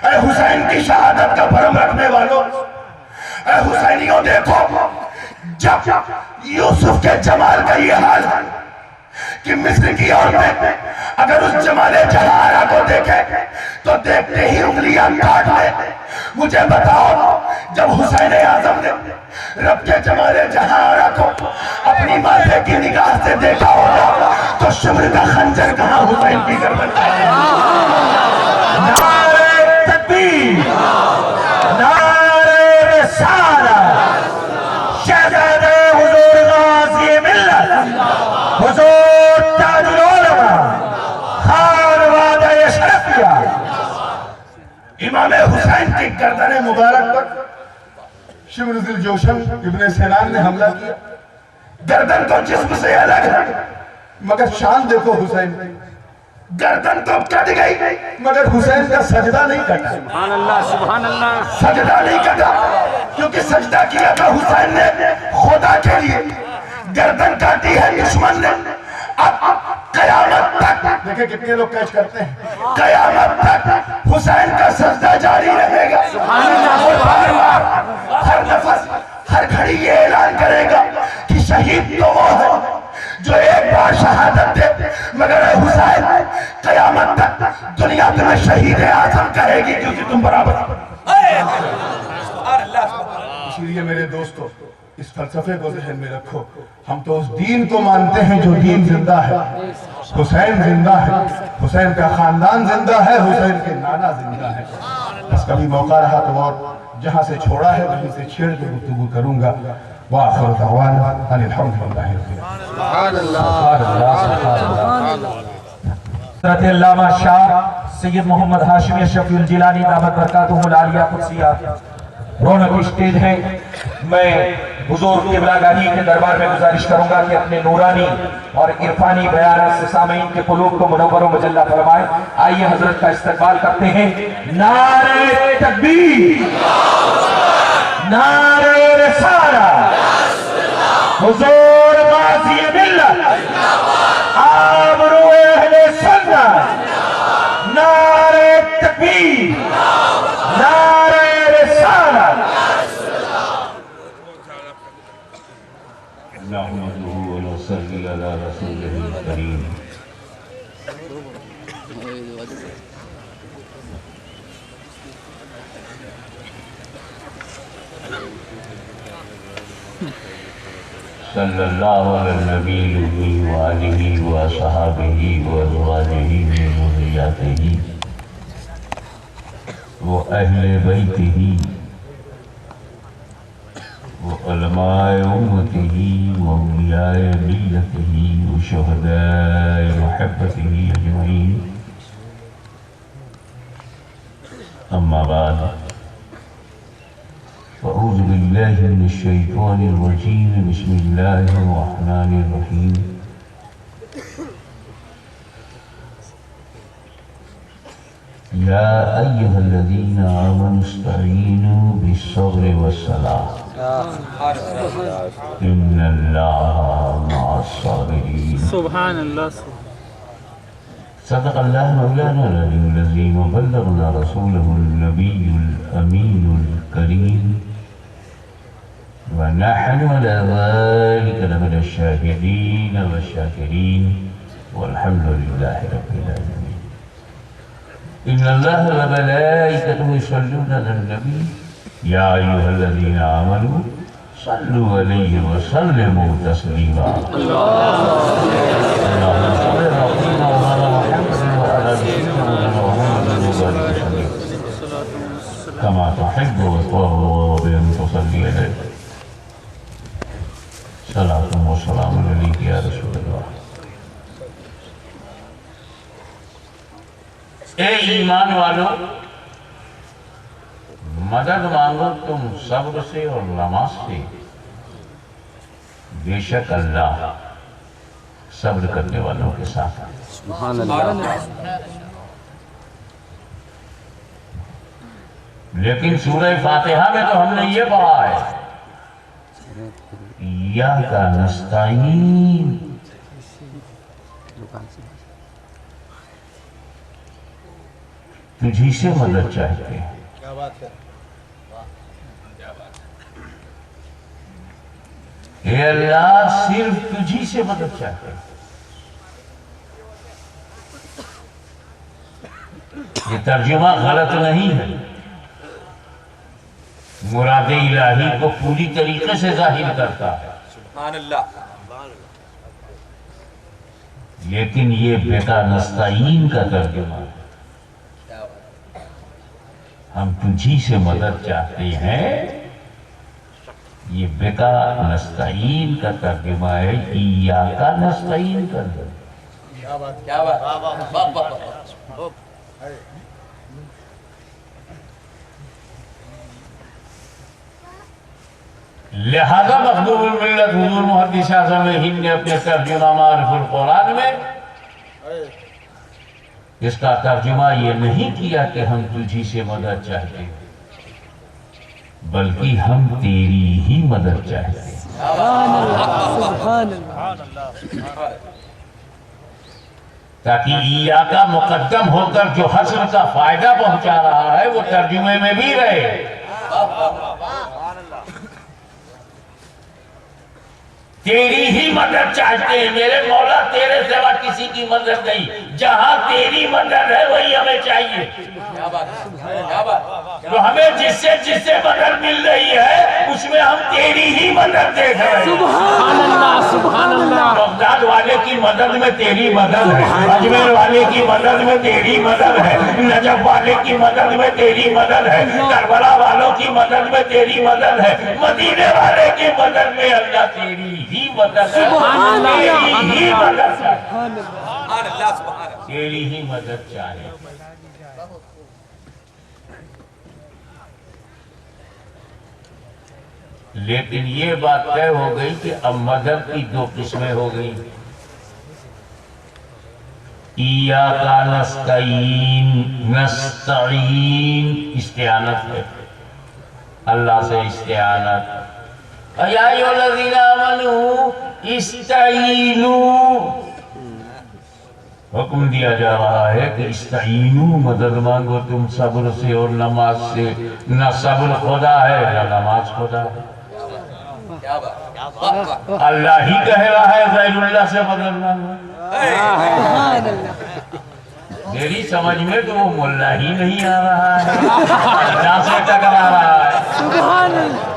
اے حسین کی شہادت کا بھرم رکھنے والوں, اے حسینیوں دیکھو, جب یوسف کے جمال کا یہ حال ہے کہ مصر کی عورتیں اگر اس جمال جہارہ کو دیکھیں تو دیکھتے ہی انگلیاں کاٹ لیں. مجھے بتاؤ, جب حسین اعظم نے رب کے جمال جہارہ کو اپنی ماتھے کی نگاہ سے دیکھا ہوگا تو شمر کا خنجر کہاں حسین کی گردن کا ہے. نعرہ تکبیر, نعرہ رسالت, شہزادہ حضور غازی ملت, حضور تاج العلماء, خانوادہ شرفیہ, امام حسین کی گردن مبارک پر شمر ذی الجوشن ابن سنان نے حملہ کیا. گردن تو جسم سے الگ ہے مگر شان دیکھو حسین کی, گردن تو کٹ گئی مگر حسین کا سجدہ نہیں کٹا. سبحان اللہ سبحان اللہ. سجدہ نہیں کٹا کیونکہ سجدہ کیا تھا حسین نے خدا کے لیے. گردن کاٹی ہے دشمن نے. اب قیامت تک دیکھیں کتنے لوگ کیچ کرتے ہیں, قیامت تک حسین کا سجدہ جاری رہے گا. ہر نفس ہر گھڑی یہ اعلان کرے گا کہ شہید تو وہ ہے جو ایک بار شہادت دے, مگر اے حسین قیامت تک دنیا تمہیں شہید اعظم کہے گی کیونکہ تم برابر. اسی لیے میرے دوستو اس فلسفے کو ذہن میں رکھو, ہم تو اس دین کو مانتے ہیں جو دین زندہ ہے. حسین زندہ ہے, حسین کا خاندان زندہ ہے, حسین کے نانا زندہ ہے. بس کبھی موقع رہا تو اور جہاں سے چھوڑا ہے وہیں سے چھیڑ کے گفتگو کروں گا. وآخر دعوانا ان الحمدللہ رب العالمین. حضرت علامہ شاہ سید محمد ہاشمی شفیع الجیلانی دامت برکاتہ العالیہ قدسیہ رونق اسٹیج ہے. میں حضور قبلہ گاہی کے دربار میں گزارش کروں گا کہ اپنے نورانی اور عرفانی بیانات سے سامعین کے قلوب کو منور و مجلہ فرمائیں. آئیے حضرت کا استقبال کرتے ہیں. نعرہ تکبیر, نعرہ رسالت, حضور غازی ملت, آبرو اہل سنت, نعرہ تکبیر, نعرہ رسالت. نحمده ونصلي على رسوله الكريم. صلی اللہ علی النبی وآلہ وصحابہ وازواجہ وذریاتہ وأہل بیتہ وعلماء امته واولیاء ملته وشهداء محبته اجمعین. اما بعد فاعوذ باللہ من الشیطان الرجیم. بسم اللہ الرحمن الرحیم. یا ایہا الذین آمنوا استعینوا بالصبر والصلاة ان اللہ مع الصابرین. سبحان اللہ. صدق اللہ مولانا العلی العظیم وبلغنا رسولہ النبی الامین الکریم ونحن على ذلك لمن الشاهدین والشاکرین والحمد للہ رب العالمین. ان اللہ وملائکته یصلون علی النبی یا ایہا الذین آمنوا صلوا علیہ وسلموا تسلیما. اللہم صل علی مولانا محمد وعلی سیدنا محمد وبارک وسلم کما تحب وترضى بأن تصلی علیہ. صلاۃ و سلام علیک یا رسول اللہ. اے ایمان والو, مدد مانگو تم صبر سے اور نماز سے. بے شک اللہ صبر کرنے والوں کے ساتھ. سبحان اللہ. لیکن سورہ فاتحہ میں تو ہم نے یہ پڑھا ہے ایاک نستعین. تجھی سے مدد چاہتے ہیں. اے اللہ صرف تجھی سے مدد چاہتے ہیں. یہ ترجمہ غلط نہیں ہے، مراد الہی کو پوری طریقے سے ظاہر کرتا ہے. لیکن یہ بیٹا نستعین کا ترجمہ ہے. ہم تجھی سے مدد چاہتے ہیں، یہ بیٹا نستعین کا ترجمہ ہے. ایاک نستعین کا لہذا مخدوم الملت حضور محدث اعظم ہند نے اپنے ترجمہ معارف القرآن میں اس کا ترجمہ یہ نہیں کیا کہ ہم تجھی سے مدد چاہتے ہیں، بلکہ ہم تیری ہی مدد چاہتے ہیں. تاکہ ایاک مقدم ہو کر جو حسر کا فائدہ پہنچا رہا ہے وہ ترجمے میں بھی رہے. تیری ہی مدد چاہتے ہیں میرے مولا، تیرے سوا کسی کی مدد نہیں. جہاں تیری مدد ہے وہی ہمیں چاہیے. تو ہمیں جس سے مدد مل رہی ہے اس میں ہم تیری ہی مدد دیکھ رہے ہیں. سبحان اللہ. سبحان اللہ. بغداد والے کی مدد میں تیری مدد ہے، اجمیر والے کی مدد میں تیری مدد ہے، نجف والے کی مدد میں تیری مدد ہے، کربلا والوں کی مدد میں تیری مدد ہے، مدینے والے کی مدد میں اللہ تیری ہی مدد ہے. تیری ہی مدد ہے، تیری ہی مدد چاہے. لیکن یہ بات طے ہو گئی کہ اب مدد کی دو قسمیں ہو گئی. ایاک نستعین، نستعین استعانت ہے، اللہ سے استعانت. یا ایھا الذین آمنوا استعینوا، حکم دیا جا رہا ہے کہ استعینوا، مدد مانگو تم صبر سے اور نماز سے. نہ صبر خدا ہے نہ نماز خدا ہے. اللہ ہی کہہ رہا ہے غیر اللہ سے مدد مانگو. میری سمجھ میں تو وہ ملا ہی نہیں آ رہا ہے، اللہ سے ٹکرا رہا ہے. سبحان اللہ.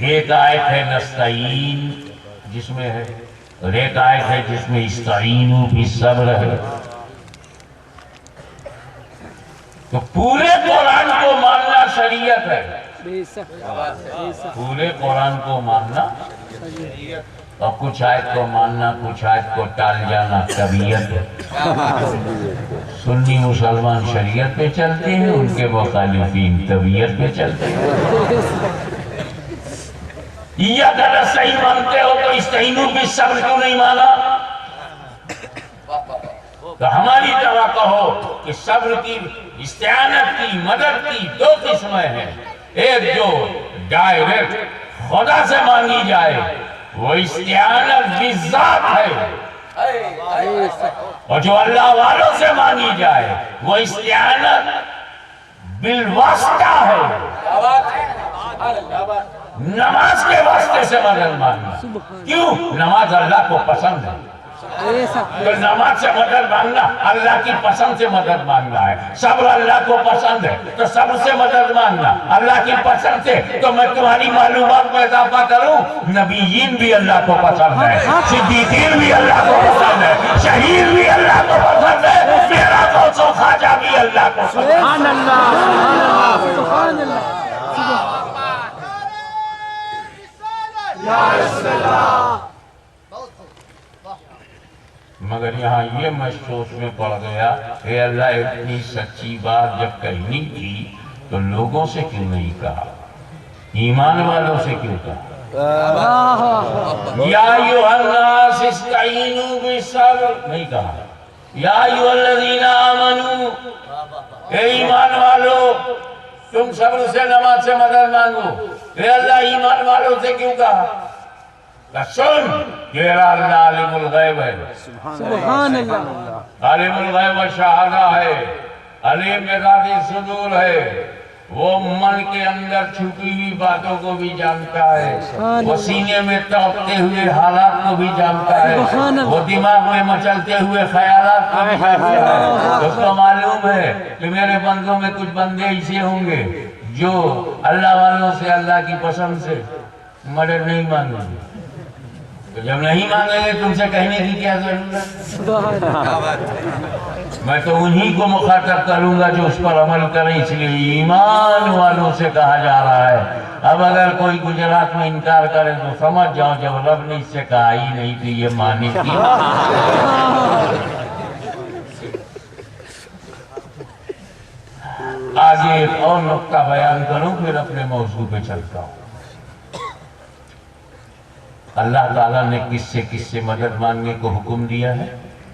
ایک آیت ہے نستعین جس میں ہے، اور ایک آیت ہے جس میں استعینوا بالصبر ہے. تو پورے قرآن کو ماننا شریعت ہے، پورے قرآن کو ماننا، اور کچھ آیت کو ماننا کچھ آیت کو ٹال جانا طبیعت ہے. سنی مسلمان شریعت پہ چلتے ہیں، ان کے مخالفین طبیعت پہ چلتے ہیں. ایاک نستعین مانتے ہو تو استعینوا بالصبر کیوں نہیں مانا؟ تو ہماری طرح کہو کہ صبر کی، استعانت کی، مدد کی دو قسمیں ہیں. ایک جو ڈائریکٹ خدا سے مانگی جائے وہ استعانت بالذات ہے، اور جو اللہ والوں سے مانگی جائے وہ استعانت بالواسطہ ہے. نماز کے واسطے سے مدد مانگنا، کیوں؟ نماز اللہ کو پسند ہے، تو نماز سے مدد مانگنا اللہ کی پسند سے مدد مانگنا ہے. صبر اللہ کو پسند ہے تو صبر سے مدد مانگنا اللہ کی پسند سے. تو میں تمہاری معلومات میں اضافہ کروں، نبیین بھی اللہ کو پسند ہے، صدیقین بھی اللہ کو پسند ہے، شہید بھی اللہ کو پسند ہے، میرا غوث و خواجہ بھی اللہ کو پسند ہے. سبحان اللہ. سبحان اللہ. مگر یہاں یہ محسوس میں پڑ گیا، اے اللہ اتنی سچی بات جب کہنی تھی تو لوگوں سے کیوں نہیں کہا، ایمان والوں سے کیوں کہا؟ یا ایھا الناس استعینوا بالصبر نہیں کہا یا ایھا الذین آمنوا، اے ایمان والو تم صبر سے نماز سے مدد مانگو۔ اے اللہ ایمان والوں سے کیوں کہا؟ کہ سن کہ اللہ عالم الغیب ہے، سبحان اللہ، عالم الغیب و شہادہ ہے، علیم بذات الصدور ہے، وہ من کے اندر چھپی ہوئی باتوں کو بھی جانتا ہے، وہ سینے میں تڑپتے ہوئے حالات کو بھی جانتا ہے، وہ دماغ میں مچلتے ہوئے خیالات کو بھی جانتا ہے۔ اس کو معلوم ہے کہ میرے بندوں میں کچھ بندے ایسے ہوں گے جو اللہ والوں سے اللہ کی پسند سے مدد نہیں مانگیں گے، تو جب نہیں مانگیں گے تم سے کہنے کی کیا ضرورت؟ میں تو انہی کو مخاطب کروں گا جو اس پر عمل کریں، اس لیے ایمان والوں سے کہا جا رہا ہے۔ اب اگر کوئی گجرات میں انکار کرے تو سمجھ جاؤ جب رب نے اس سے کہا ہی نہیں تو یہ مانے کی۔ آگے ایک اور نقطہ بیان کروں پھر اپنے موضوع پہ چلتا ہوں۔ اللہ تعالیٰ نے کس سے مدد مانگنے کو حکم دیا ہے؟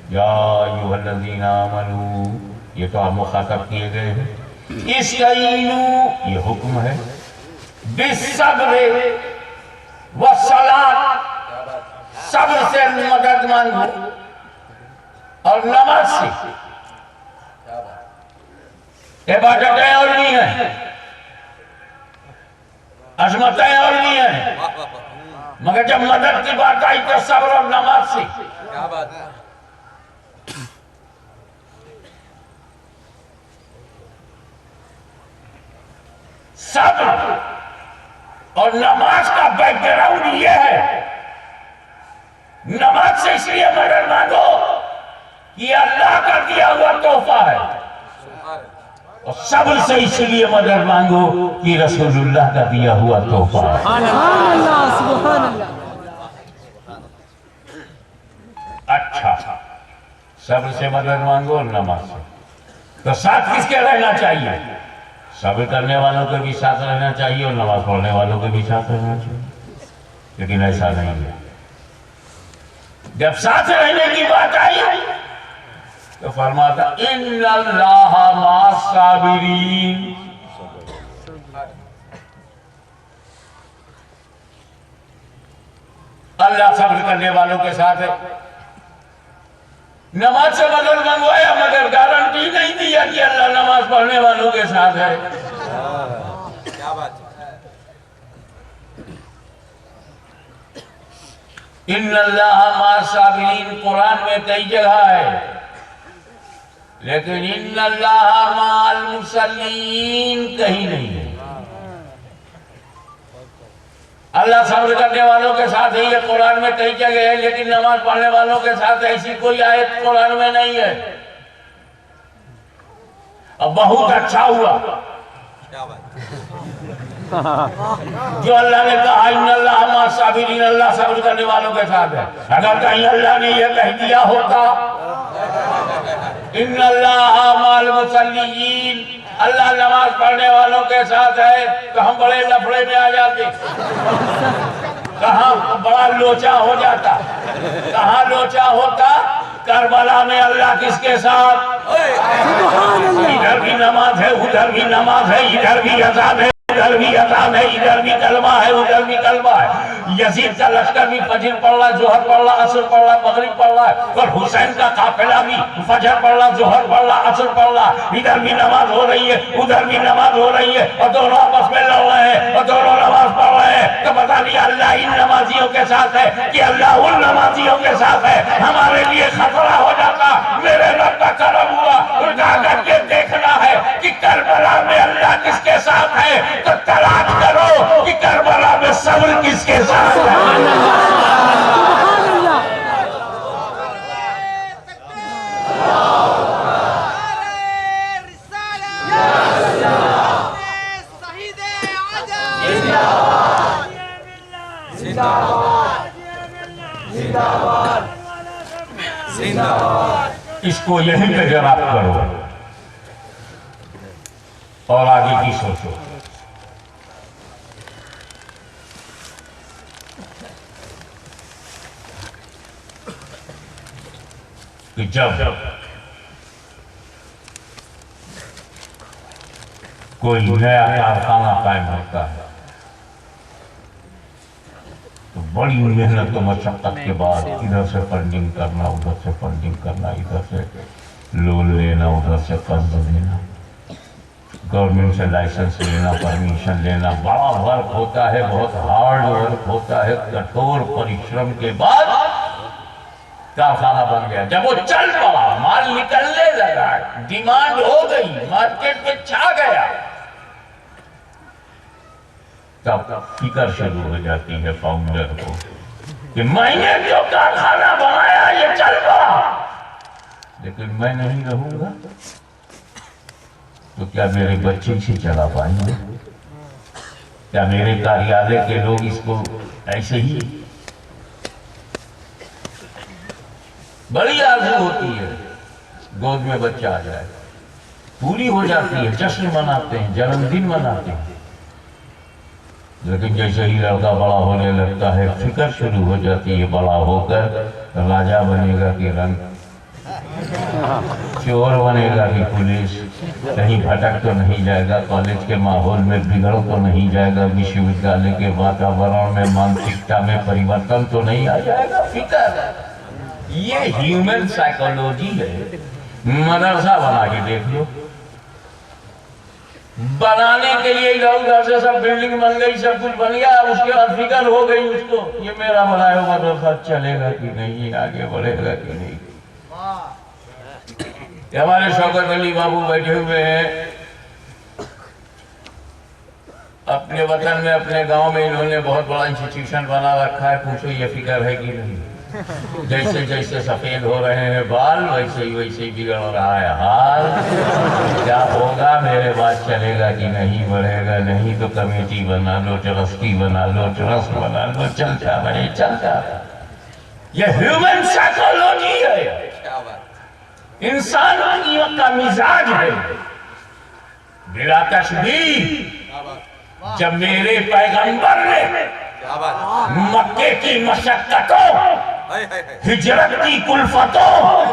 یا ایھا الذین آمنوا، یہ تو آپ مخاطب کیے گئے ہیں۔ استعینوا یہ حکم ہے، بالصبر والصلاۃ، صبر سے مدد مانگو اور نماز سے۔ عبادتیں اور بھی ہیں، عظمتیں اور بھی ہیں، مگر جب مدد کی بات آئی تو صبر اور نماز سے۔ صبر اور نماز کا بیک گراؤنڈ یہ ہے، نماز سے اس لیے مدد مانگو یہ اللہ کا دیا ہوا تحفہ ہے، اور صبر سے اس لیے مدد مانگو کہ رسول اللہ کا دیا ہوا تحفہ ہے۔ سبحان اللہ، سبحان اللہ۔ اچھا، صبر سے مدد مانگو اور نماز سے، تو ساتھ کس کے رہنا چاہیے؟ صبر کرنے والوں کے بھی ساتھ رہنا چاہیے اور نماز پڑھنے والوں کے بھی ساتھ رہنا چاہیے، لیکن ایسا نہیں ہے۔ جب ساتھ رہنے کی بات آئی تو فرماتا ان اللہ مع الصابرین، اللہ صبر کرنے والوں کے ساتھ ہے۔ نماز سے مدد منگوایا مگر گارنٹی نہیں دیا کہ اللہ نماز پڑھنے والوں کے ساتھ ہے۔ ان اللہ مع الصابرین قرآن میں کئی جگہ ہے، لیکن ان اللہ مع المصلین کہیں نہیں ہے۔ اللہ صبر کرنے والوں کے ساتھ ہے، یہ قرآن میں کئی جگہ ہے، لیکن نماز پڑھنے والوں کے ساتھ ایسی کوئی آیت قرآن میں نہیں ہے۔ اب بہت اچھا ہوا جو اللہ نے کہا ان اللہ مع الصابرین، اللہ صبر کرنے والوں کے ساتھ ہے۔ اگر کہیں اللہ نے یہ کہہ دیا ہوتا ان اللہ مع المصلین، اللہ نماز پڑھنے والوں کے ساتھ ہے، تو ہم بڑے لفڑے میں آ جاتے، کہاں بڑا لوچا ہو جاتا، کہاں لوچا ہوتا۔ کربلا میں اللہ کس کے ساتھ؟ ادھر بھی نماز ہے، ادھر بھی نماز ہے، ادھر بھی اذان ہے، ادھر بھی اذان ہے، ادھر بھی کلمہ ہے، ادھر بھی کلمہ ہے۔ یزید کا لشکر بھی فجر پڑھ رہا ہے، ظہر پڑھ رہا ہے، عصر پڑھ رہا ہے، مغرب پڑھ رہا ہے، اور حسین کا قافلہ بھی فجر پڑھ رہا ہے، ظہر پڑھ رہا ہے، عصر پڑھ رہا ہے۔ ادھر بھی نماز ہو رہی ہے، ادھر بھی نماز ہو رہی ہے، اور دونوں آپس میں لڑ رہے ہیں اور دونوں نماز پڑھ رہے ہیں۔ تو پتہ نہیں اللہ ان نمازیوں کے ساتھ ہے کہ اللہ ان نمازیوں کے ساتھ ہے۔ ہمارے لیے خطرہ ہو جاتا، میرے رب کا کرم ہوا اٹھا کر کے دیکھنا ہے کہ کربلا میں اللہ کس کے ساتھ ہے، تو تلاش کرو کہ کربلا میں صبر کس کے ساتھ ہے۔ اس کو یہیں پہ جراب کرو اور آگے کی سوچو۔ کہ جب کوئی نیا کارخانہ قائم ہوتا ہے تو بڑی محنت و مشقت کے بعد ادھر سے فنڈنگ کرنا، ادھر سے فنڈنگ کرنا، ادھر سے لون لینا، ادھر سے قرض لینا، گورنمنٹ سے لائسنس لینا، پرمیشن لینا، بڑا ورک ہوتا ہے، بہت ہارڈ ورک ہوتا ہے، کٹھور پریشرم کے بعد کارخانہ بن گیا۔ جب وہ چل پڑا، مال نکلنے لگا، ڈیمانڈ ہو گئی، مارکیٹ میں چھا گیا، تب فکر شروع ہو جاتی ہے فاؤنڈر کو کہ میں نے جو کارخانہ بنایا یہ چل پڑا، لیکن میں نہیں رہوں گا تو کیا میرے بچے اسے چلا پائیں گے؟ کیا میرے کاریالے کے لوگ اس کو ایسے ہی؟ بڑی آرزو ہوتی ہے گود میں بچہ آ جائے، پوری ہو جاتی ہے، جشن مناتے ہیں، جنم دن مناتے ہیں، لیکن جیسے ہی لڑکا بڑا ہونے لگتا ہے فکر شروع ہو جاتی ہے بڑا ہو کر راجا بنے گا کہ رنگ، چور بنے گا کہ پولیس، کہیں بھٹک تو نہیں جائے گا، کالج کے ماحول میں بگڑ تو نہیں جائے گا، وشو ودیالیہ کے واتاورن میں مانسکتا میں پریورتن تو نہیں آ جائے گا۔ فکر، یہ ہیومن سائیکولوجی ہے۔ مدرسہ بنا کے دیکھ لو، بنانے کے لیے ادھر ادھر سے سب بلڈنگ بن گئی، سب کچھ بن گیا، اس کے بعد فکر ہو گئی اس کو یہ میرا بنایا ہوا مدرسہ چلے گا کہ نہیں، آگے بڑھے گا کہ نہیں۔ ہمارے شوکت علی بابو بیٹھے ہوئے ہیں اپنے وطن میں، اپنے گاؤں میں، انہوں نے بہت بڑا انسٹیٹیوشن بنا رکھا ہے، پوچھو یہ فکر ہے کہ نہیں؟ جیسے جیسے سفید ہو رہے ہیں بال ویسے ہی بگڑ رہا ہے حال، کیا ہوگا میرے بعد، چلے گا کہ نہیں، بڑھے گا نہیں تو کمیٹی بنا لو، ٹرسٹی بنا لو، ٹرسٹ بنا لو، چلتا رہے چلتا رہے۔ یہ ہیومن سائیکولوجی ہے، انسان کا مزاج ہے۔ بلا تشبیہ جب میرے پیغمبر نے مکے کی مشقتوں، ہجرت کی کلفتوں،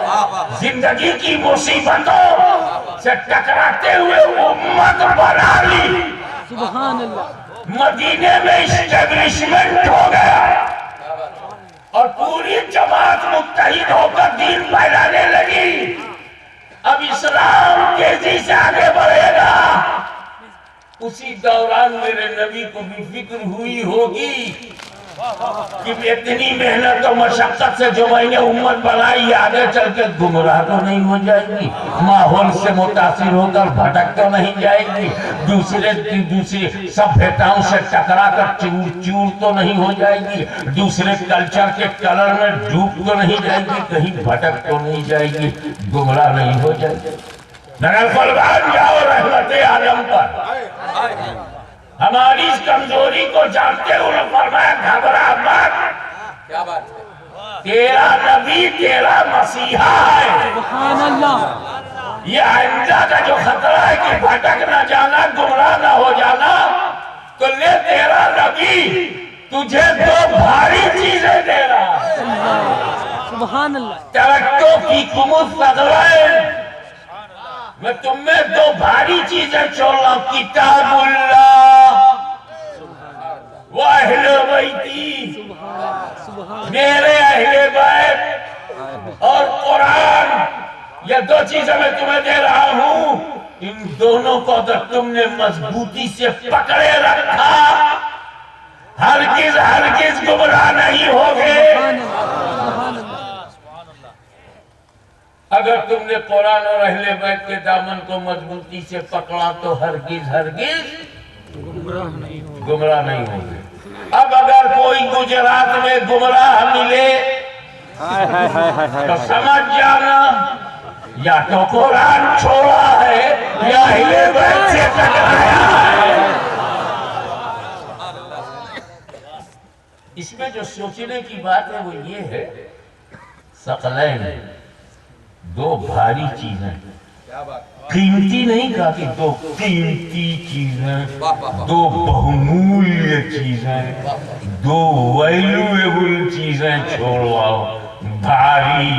زندگی کی مصیبتوں سے ٹکراتے ہوئے امت بنا لی، سبحان اللہ، مدینے میں اسٹیبلشمنٹ ہو گیا اور پوری جماعت متحد ہو کر دین پھیلانے لگی۔ اب اسلام تیزی سے آگے بڑھے گا۔ اسی دوران میرے نبی کو بھی فکر ہوئی ہوگی کہ اتنی محنت و مشقت سے جو میں نے امت بنائی آگے چل کے گمراہ تو نہیں ہو جائے گی، ماحول سے متاثر ہو کر بھٹک تو نہیں جائے گی، دوسری سبھیتاؤں سے ٹکرا کر چور تو نہیں ہو جائے گی، دوسرے کلچر کے کلر میں ڈوب تو نہیں جائے گی، کہیں بھٹک تو نہیں جائے گی، گمراہ نہیں ہو جائے گی۔ نگر قربان جاؤ رحمت عالم پر۔ ہماری اس کمزوری کو جانتے ہوئے فرمایا گھبرا مت، تیرا نبی تیرا مسیحا ہے۔ سبحان اللہ، یہ آئندہ کا جو خطرہ ہے کہ بھٹک نہ جانا، گمراہ نہ ہو جانا، تو لے تیرا نبی تجھے دو بھاری چیزیں دے رہا ہے۔ سبحان اللہ، ترکتو فیکم الثقلین، میں تم میں دو بھاری چیزیں چھوڑ رہا ہوں، کتاب اللہ و اہل بیتی، میرے اہل بیت اور قرآن، یہ دو چیزیں میں تمہیں دے رہا ہوں، ان دونوں کو اگر تم نے مضبوطی سے پکڑے رکھا ہرگز گمراہ نہیں ہوگے۔ اگر تم نے قرآن اور اہل بیت کے دامن کو مضبوطی سے پکڑا تو ہرگز گمراہ نہیں ہوگے۔ اب اگر کوئی گجرات میں گمراہ ملے تو سمجھ جانا یا تو قرآن چھوڑا ہے یا اہل بیت سے ٹکرایا ہے۔ اس میں جو سوچنے کی بات ہے وہ یہ ہے، ثقلین دو بھاری چیزیں، قیمتی نہیں کہا کہ دو قیمتی چیزیں، دو بہمولیہ چیزیں، دو ویلیویبل چیزیں چھوڑواؤ، بھاری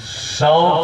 100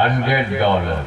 $100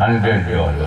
$100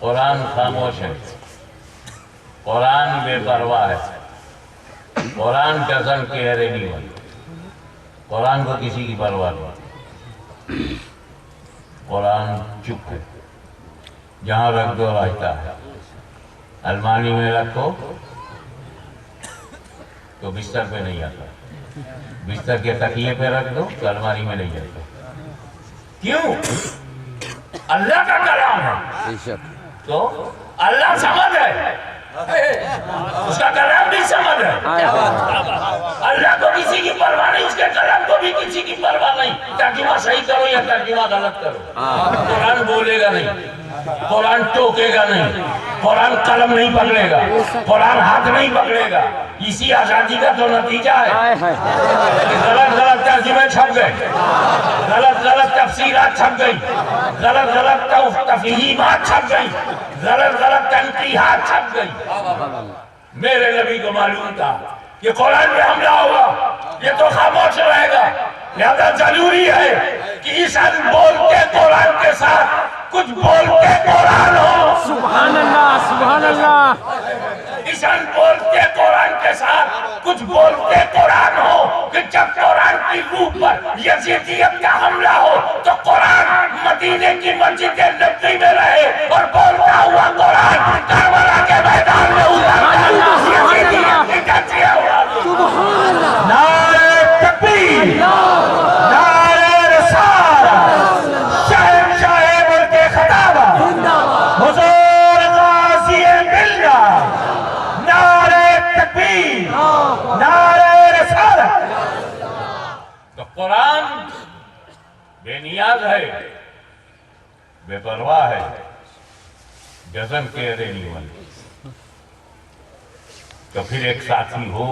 قرآن خاموش ہے، قرآن بے پرواہ ہے، قرآن قسم کے ارے نہیں ہوئی، قرآن کو کسی کی پرواہ نہیں، قرآن چپ ہے، جہاں رکھ دو رہتا ہے، المانی میں رکھو تو بستر پہ نہیں آتا، بستر کے تکیے پہ رکھ دو تو المانی میں نہیں جاتا۔ کیوں؟ اللہ کا کلام ہے تو اللہ سمجھ ہے، اس کا کلام بھی سمجھ ہے، اللہ کو کسی کی پرواہ نہیں، اس کے کلام کو بھی کسی کی پرواہ نہیں۔ ترجمہ صحیح کرو یا ترجمہ غلط کرو، قرآن بولے گا نہیں، قرآن ٹوکے گا نہیں، قرآن قلم نہیں پکڑے گا، قرآن ہاتھ نہیں پکڑے گا۔ اسی آزادی کا تو نتیجہ ہے، غلط غلط ترجمے چھپ گئے، غلط غلط تفسیرات چھپ گئی، غلط غلط تفہیمات چھپ گئی، غلط غلط تنقیحات چھپ گئی۔ میرے نبی کو معلوم تھا کہ قرآن پہ حملہ ہوگا، یہ تو خاموش رہے گا، لہذا ضروری ہے کہ اس بول کے قرآن کے ساتھ کچھ بول کے قرآن ہو۔ سبحان اللہ، سبحان اللہ۔ اس بول کے قرآن کے ساتھ کچھ بول کے قرآن ہو کہ جب قرآن کی روح پر یزیدیت کا حملہ ہو تو قرآن مدینے کی مسجد نبوی میں رہے اور بولتا ہوا قرآن کربلا کے میدان میں اتر یزیدیت کی کچھیا ہوا۔ نعرہ تکبیر، نعرہ رسالت، شہنشاہ ملک خطابہ حضور غازی ملت، نعرہ تکبیر، نعرہ رسالت۔ تو قرآن بے نیاز ہے، بے پرواہ ہے، جزم کے ارے نہیں والے۔ تو پھر ایک ساتھی ہو،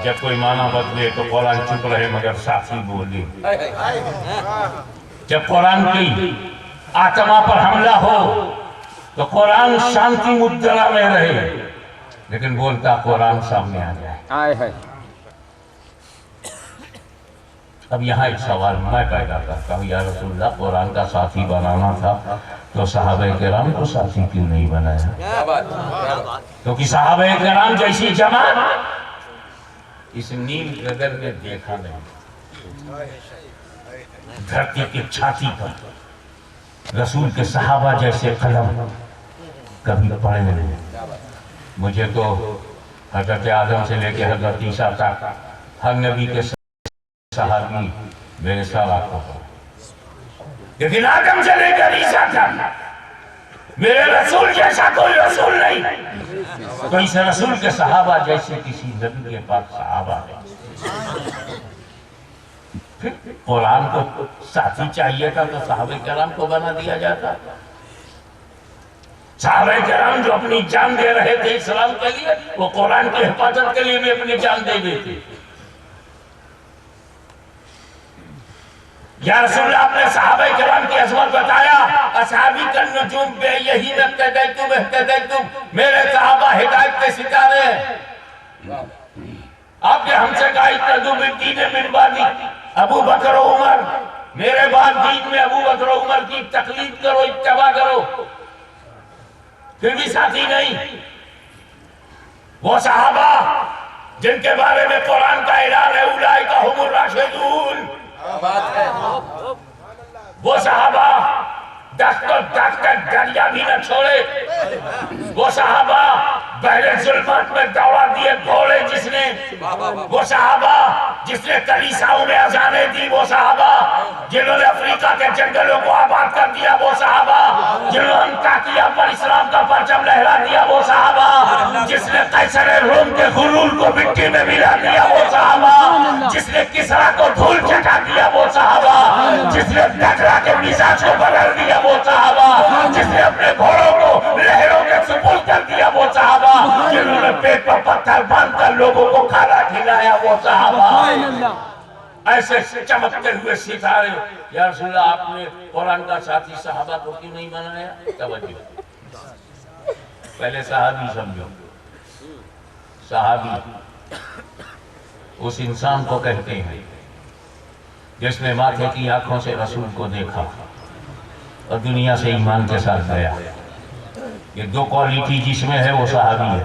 جب کوئی معنی بدلے تو قرآن چپ رہے مگر ساتھی بولے، جب قرآن کی آتما پر حملہ ہو تو قرآن شانتی مدرا میں رہے لیکن بولتا قرآن سامنے آ جائے۔ اب یہاں ایک سوال میں پیدا کرتا ہوں، یا رسول اللہ قرآن کا ساتھی بنانا تھا تو صحابہ کرام کو ساتھی کیوں نہیں بنایا؟ کیونکہ صحابہ کرام جیسی جماعت اس نیل گگن میں دیکھا نہیں، دھرتی کی چھاتی پر رسول کے صحابہ جیسے قلم کبھی پڑھے نہیں۔ مجھے تو حضرت آدم سے لے کے حضرت عیسیٰ تک ہر نبی کے صحابی میرے ساتھ ہو، لیکن آدم سے لے کر عیسیٰ تک میرے رسول جیسا کوئی رسول نہیں، تو اس رسول کے صحابہ جیسے کسی نبی کے پاس صحابہ نہیں۔ پھر قرآن کو ساتھی چاہیے تھا تو صحابہ کرام کو بنا دیا جاتا۔ صحابہ کرام جو اپنی جان دے رہے تھے اسلام کے لیے، وہ قرآن کی حفاظت کے لیے بھی اپنی جان دے دیتے۔ یا رسول اللہ آپ نے صحابہ کرام کی عظمت بتایا، اصحابی کا نجوم بے یہی میں اہتدیتم، میرے صحابہ ہدایت کے ستارے ہیں۔ آپ نے ہم سے کہا اتدو بالدین من بعدی، ابو بکر و عمر، میرے بعد دین میں ابو بکر و عمر کی تقلید کرو، اتباع کرو۔ پھر بھی ساتھی نہیں، وہ صحابہ جن کے بارے میں قرآن کا اعلان ہے اولئک ھم الراشدون، وہ صحابہ دست دریا بھی نہ چھوڑے، وہ صحابہ بحر ظلمات میں دوڑا دیے گھوڑے جس نے، وہ صحابہ جس نے کلیساؤں میں اذانیں دی، وہ صحابہ جنہوں نے افریقہ کے جنگلوں کو آباد کر دیا، وہ صحابہ جنہوں نے انطاکیہ پر اسلام کا پرچم لہرا دیا، وہ صحابہ جس نے قیصر روم کے غرور کو مٹی میں ملا دیا، وہ صحابہ جس نے کسرا کو دھول چٹا دیا، وہ صحابہ جس نے ڈگرا کے مزاج کو بدل دیا، وہ صحابہ جس نے اپنے گھوڑوں کو لہروں کے سپرد کر دیا، وہ صحابہ جنہوں نے پیٹ پر پتھر باندھ کر لوگوں کو کھانا کھلایا، وہ صحابہ ایسے چمکتے ہوئے ستارے۔ یا رسول اللہ آپ نے قرآن کا ساتھی صحابہ کو کیوں نہیں بنایا؟ توجہ، پہلے صحابی سمجھو، صحابی اس انسان کو کہتے ہیں جس نے ماتھے کی آنکھوں سے رسول کو دیکھا، اور دنیا سے ایمان کے ساتھ گیا. یہ دو کوالٹی جس میں ہے وہ صحابی ہے.